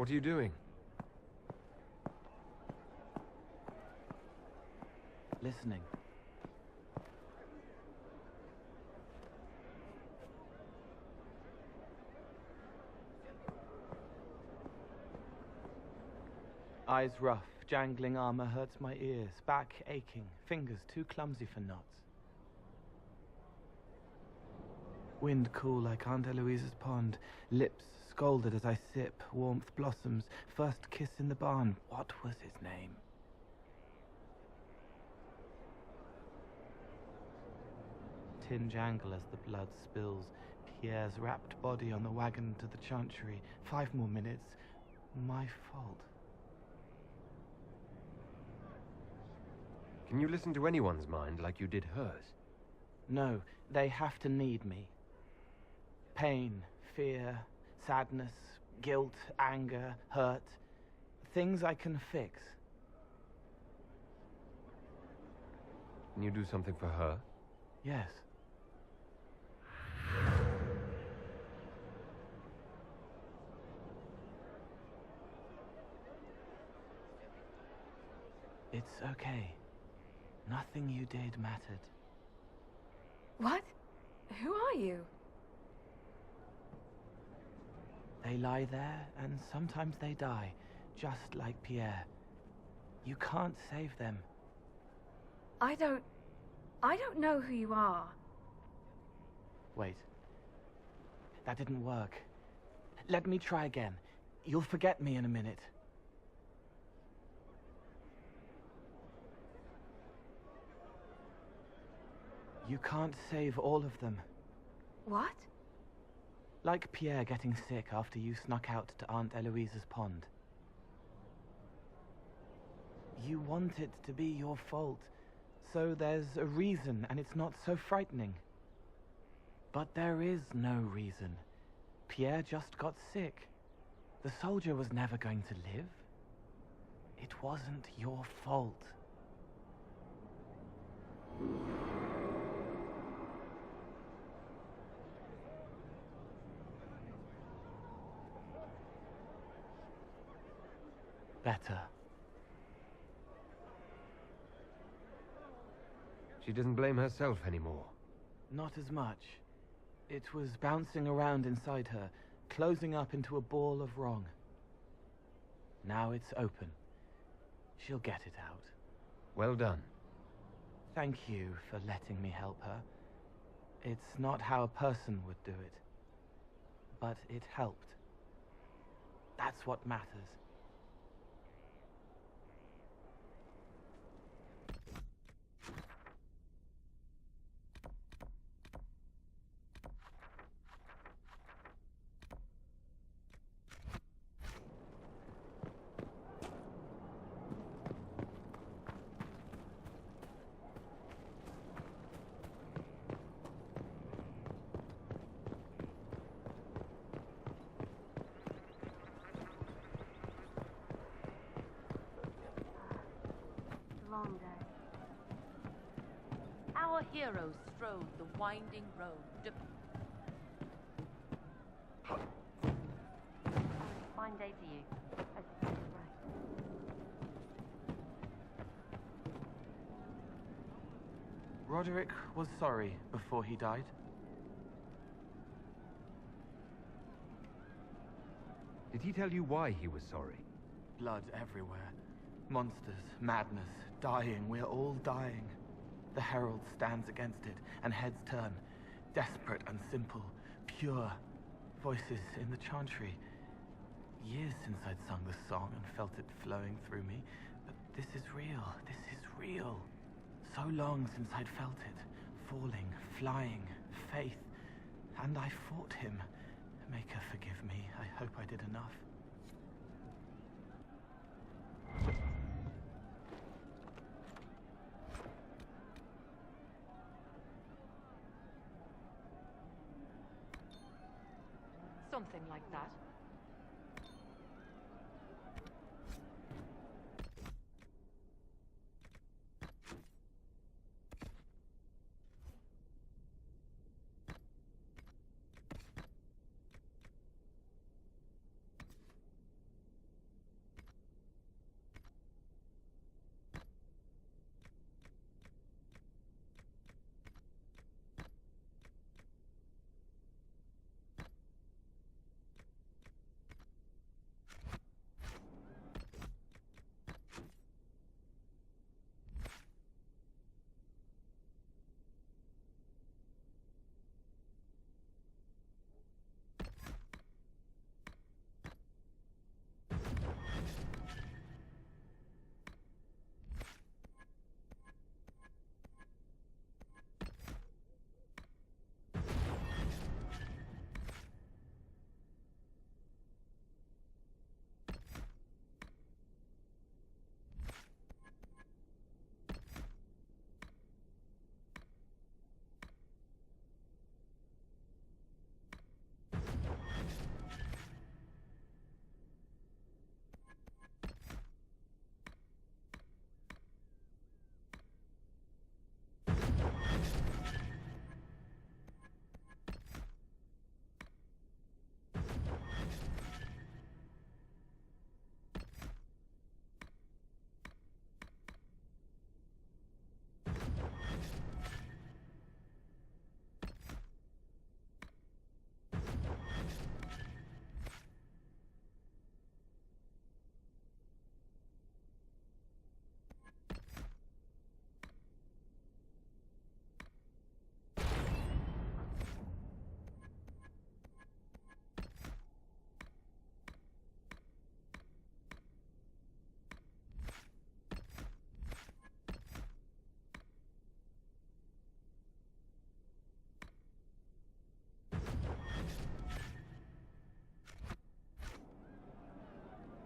What are you doing? Listening. Eyes rough, jangling armor hurts my ears, back aching, fingers too clumsy for knots. Wind cool like Aunt Eloise's pond, lips scalded as I sip, warmth blossoms, first kiss in the barn. What was his name? Tin jangle as the blood spills, Pierre's wrapped body on the wagon to the chantry. 5 more minutes. My fault. Can you listen to anyone's mind like you did hers? No, they have to need me. Pain, fear, sadness, guilt, anger, hurt. Things I can fix. Can you do something for her? Yes. It's okay. Nothing you did mattered. What? Who are you? They lie there, and sometimes they die, just like Pierre. You can't save them. I don't know who you are. Wait. That didn't work. Let me try again. You'll forget me in a minute. You can't save all of them. What? Like Pierre getting sick after you snuck out to Aunt Eloise's pond. You want it to be your fault, so there's a reason and it's not so frightening. But there is no reason. Pierre just got sick. The soldier was never going to live. It wasn't your fault. Better. She doesn't blame herself anymore. Not as much. It was bouncing around inside her, closing up into a ball of wrong. Now it's open. She'll get it out. Well done. Thank you for letting me help her. It's not how a person would do it. But it helped. That's what matters. Long day. Our heroes strode the winding road. Fine day to you. Right. Roderick was sorry before he died. Did he tell you why he was sorry? Blood everywhere. Monsters, madness, dying. We're all dying. The herald stands against it, and heads turn. Desperate and simple, pure. Voices in the chantry. Years since I'd sung the song and felt it flowing through me. But this is real. This is real. So long since I'd felt it. Falling, flying, faith. And I fought him. Make her forgive me. I hope I did enough. Something like that.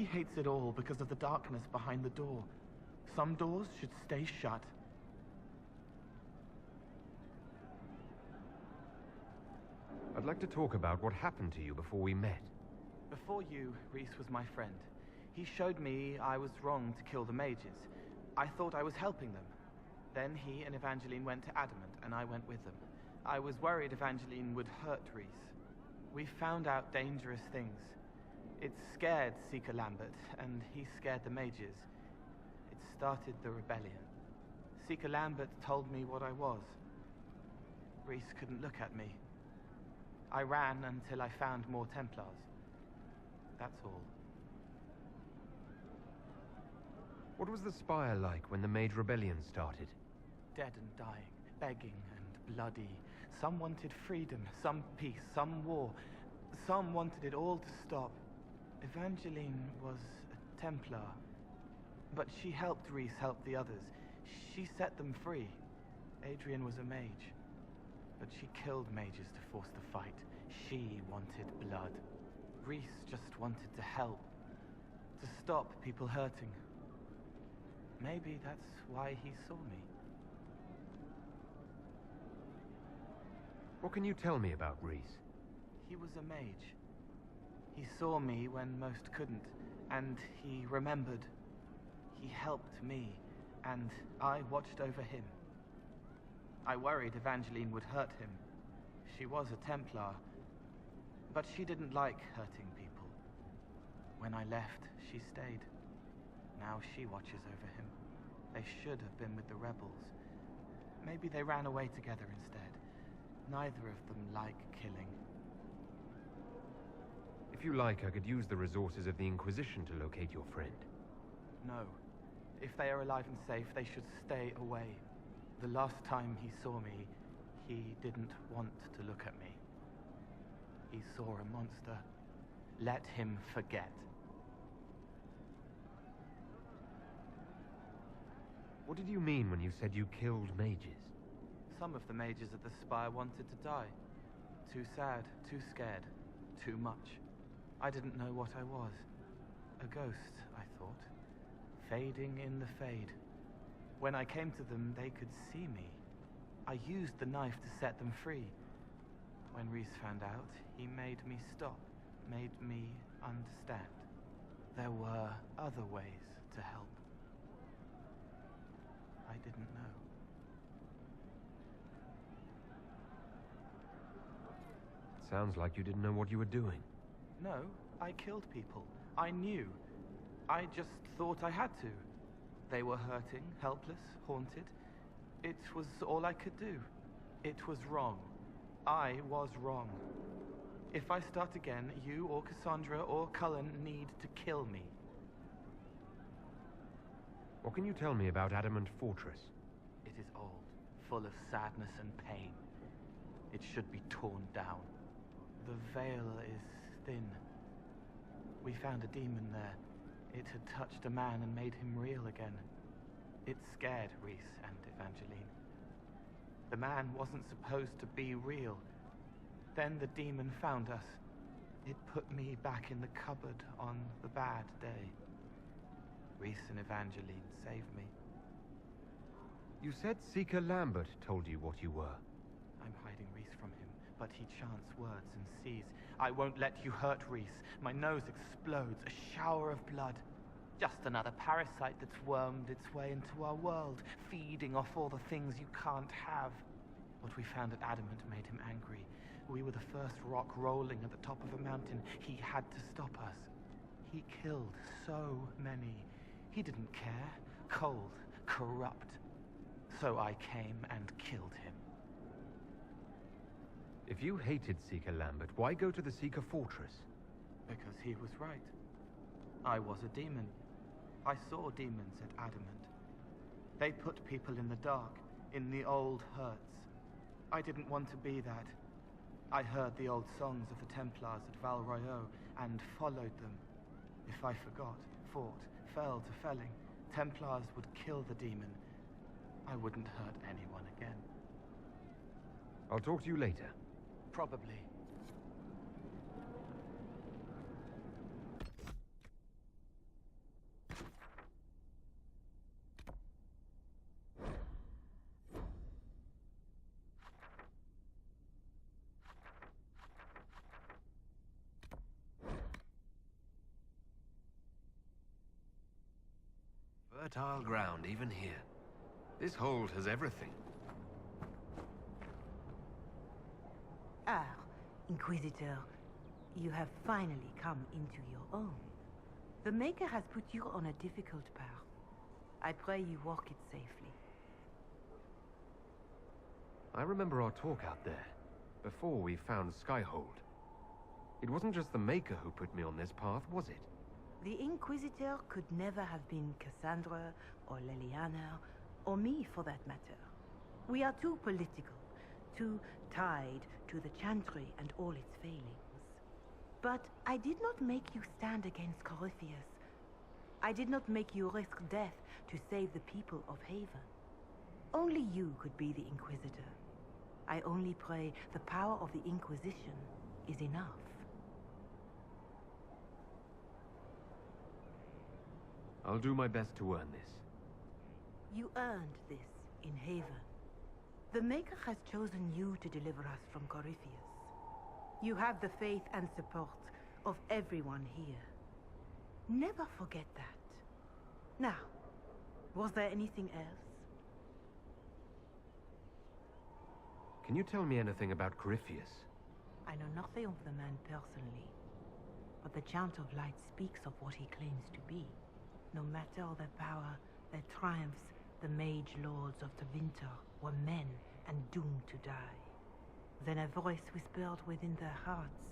He hates it all because of the darkness behind the door. Some doors should stay shut. I'd like to talk about what happened to you before we met. Before you, Reese was my friend. He showed me I was wrong to kill the mages. I thought I was helping them. Then he and Evangeline went to Adamant, and I went with them. I was worried Evangeline would hurt Reese. We found out dangerous things. It scared Seeker Lambert, and he scared the mages. It started the rebellion. Seeker Lambert told me what I was. Reese couldn't look at me. I ran until I found more Templars. That's all. What was the Spire like when the Mage Rebellion started? Dead and dying, begging and bloody. Some wanted freedom, some peace, some war. Some wanted it all to stop. Evangeline was a Templar, but she helped Reese help the others. She set them free. Adrian was a mage, but she killed mages to force the fight. She wanted blood. Reese just wanted to help, to stop people hurting. Maybe that's why he saw me. What can you tell me about Reese? He was a mage. He saw me when most couldn't, and he remembered. He helped me, and I watched over him. I worried Evangeline would hurt him. She was a Templar, but she didn't like hurting people. When I left, she stayed. Now she watches over him. They should have been with the rebels. Maybe they ran away together instead. Neither of them like killing. If you like, I could use the resources of the Inquisition to locate your friend. No. If they are alive and safe, they should stay away. The last time he saw me, he didn't want to look at me. He saw a monster. Let him forget. What did you mean when you said you killed mages? Some of the mages at the Spire wanted to die. Too sad, too scared, too much. I didn't know what I was. A ghost, I thought. Fading in the fade. When I came to them, they could see me. I used the knife to set them free. When Reese found out, he made me stop, made me understand. There were other ways to help. I didn't know. Sounds like you didn't know what you were doing. No, I killed people. I knew. I just thought I had to. They were hurting, helpless, haunted. It was all I could do. It was wrong. I was wrong. If I start again, you or Cassandra or Cullen need to kill me. What can you tell me about Adamant Fortress? It is old, full of sadness and pain. It should be torn down. The veil is thin. We found a demon there. It had touched a man and made him real again. It scared Reese and Evangeline. The man wasn't supposed to be real. Then the demon found us. It put me back in the cupboard on the bad day. Reese and Evangeline saved me. You said Seeker Lambert told you what you were. I'm hiding Reese from him, but he chants words and sees. I won't let you hurt Reese. My nose explodes, a shower of blood. Just another parasite that's wormed its way into our world, feeding off all the things you can't have. What we found at Adamant made him angry. We were the first rock rolling at the top of a mountain. He had to stop us. He killed so many. He didn't care. Cold, corrupt. So I came and killed him. If you hated Seeker Lambert, why go to the Seeker Fortress? Because he was right. I was a demon. I saw demons at Adamant. They put people in the dark, in the old hurts. I didn't want to be that. I heard the old songs of the Templars at Val Royeaux and followed them. If I forgot, fought, fell to felling, Templars would kill the demon. I wouldn't hurt anyone again. I'll talk to you later. Probably. Fertile ground, even here. This hold has everything. Ah, Inquisitor, you have finally come into your own. The Maker has put you on a difficult path. I pray you walk it safely. I remember our talk out there, before we found Skyhold. It wasn't just the Maker who put me on this path, was it? The Inquisitor could never have been Cassandra, or Leliana, or me for that matter. We are too political, too tied to the Chantry and all its failings. But I did not make you stand against Corypheus. I did not make you risk death to save the people of Haven. Only you could be the Inquisitor. I only pray the power of the Inquisition is enough. I'll do my best to earn this. You earned this in Haven. The Maker has chosen you to deliver us from Corypheus. You have the faith and support of everyone here. Never forget that. Now, was there anything else? Can you tell me anything about Corypheus? I know nothing of the man personally, but the Chant of Light speaks of what he claims to be. No matter their power, their triumphs, the mage lords of the winter were men and doomed to die. Then a voice whispered within their hearts,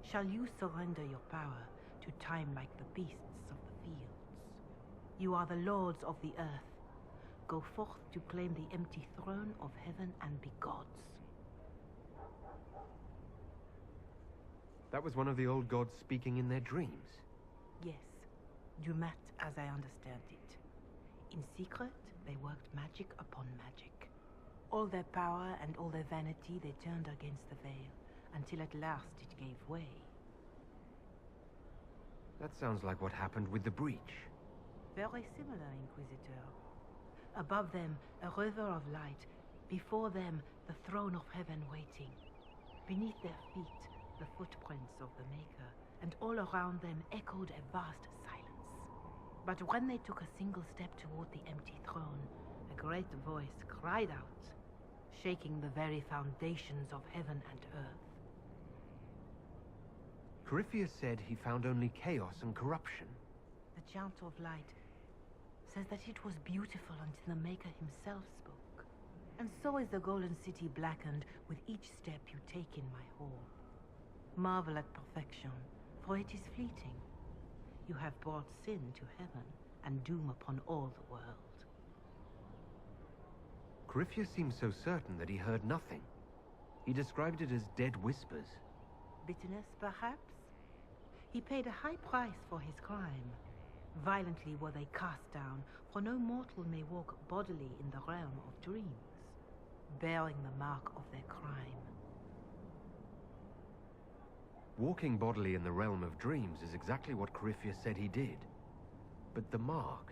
"Shall you surrender your power to time like the beasts of the fields? You are the lords of the earth. Go forth to claim the empty throne of heaven and be gods." That was one of the old gods speaking in their dreams. Yes, Dumat as I understand it. In secret, they worked magic upon magic. All their power and all their vanity they turned against the veil, until at last it gave way. That sounds like what happened with the breach. Very similar, Inquisitor. Above them, a river of light. Before them, the throne of heaven waiting. Beneath their feet, the footprints of the Maker, and all around them echoed a vast silence. But when they took a single step toward the empty throne, a great voice cried out, shaking the very foundations of heaven and earth. Corypheus said he found only chaos and corruption. The Chant of Light says that it was beautiful until the Maker himself spoke. And so is the Golden City blackened with each step you take in my hall. Marvel at perfection, for it is fleeting. You have brought sin to heaven and doom upon all the world. Corypheus seemed so certain that he heard nothing. He described it as dead whispers. Bitterness, perhaps? He paid a high price for his crime. Violently were they cast down, for no mortal may walk bodily in the realm of dreams, bearing the mark of their crime. Walking bodily in the realm of dreams is exactly what Corypheus said he did. But the mark,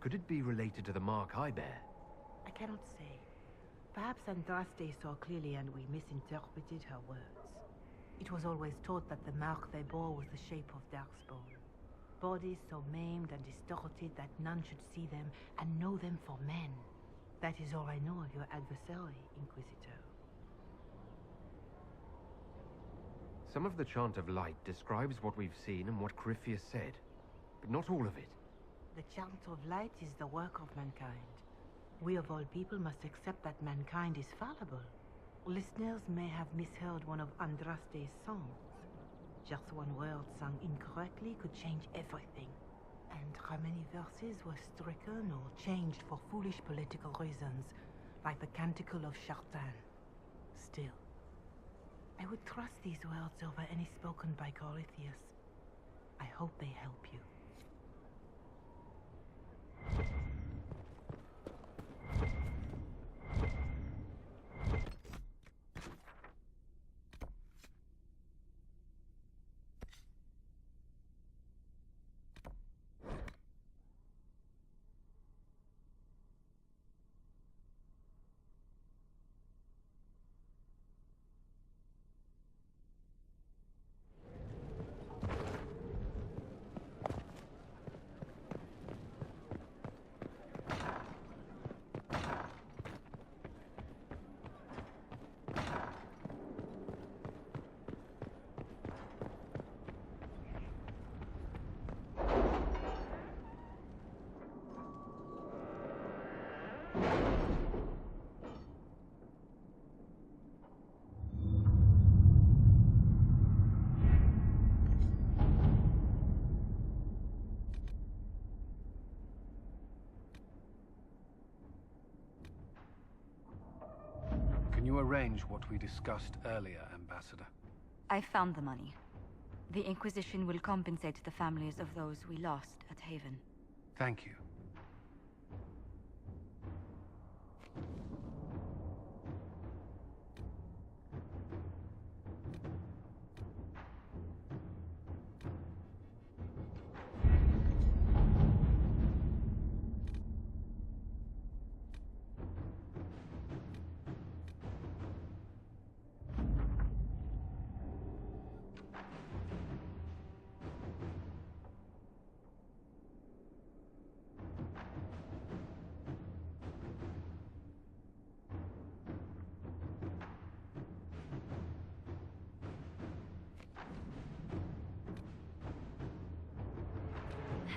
could it be related to the mark I bear? I cannot say. Perhaps Andraste saw clearly and we misinterpreted her words. It was always taught that the mark they bore was the shape of Darkspawn. Bodies so maimed and distorted that none should see them and know them for men. That is all I know of your adversary, Inquisitor. Some of the Chant of Light describes what we've seen and what Corypheus said, but not all of it. The Chant of Light is the work of mankind. We of all people must accept that mankind is fallible. Listeners may have misheard one of Andraste's songs. Just one word sung incorrectly could change everything. And how many verses were stricken or changed for foolish political reasons, like the Canticle of Chartan. Still, I would trust these words over any spoken by Corypheus. I hope they help you. arrange what we discussed earlier, Ambassador? I found the money. The Inquisition will compensate the families of those we lost at Haven. Thank you.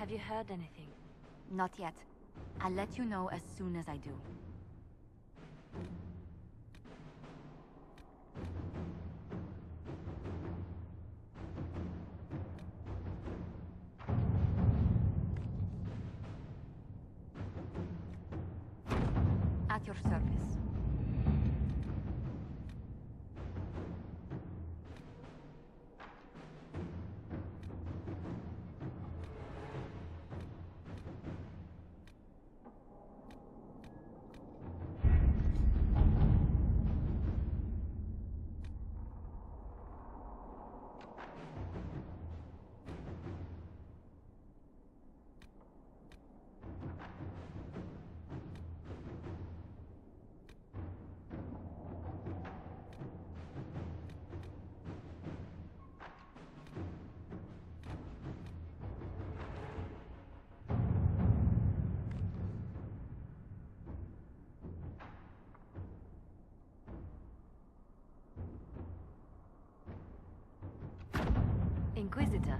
Have you heard anything? Not yet. I'll let you know as soon as I do. At your service. Inquisitor.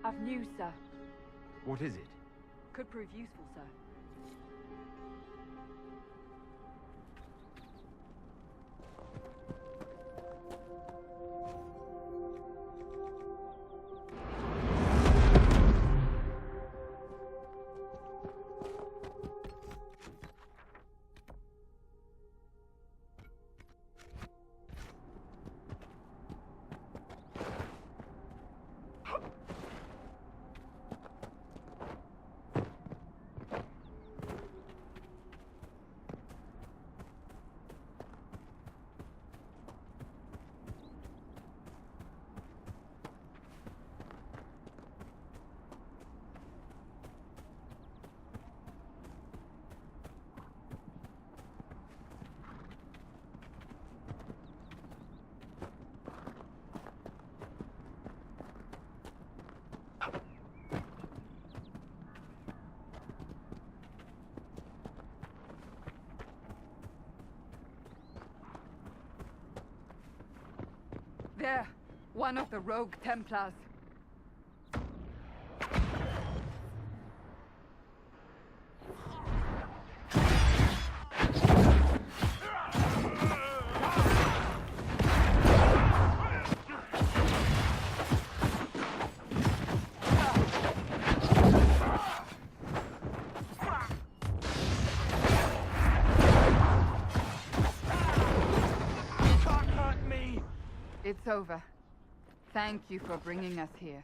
I've news, sir. What is it? Could prove useful, sir. There! One of the rogue Templars. It's over. Thank you for bringing us here.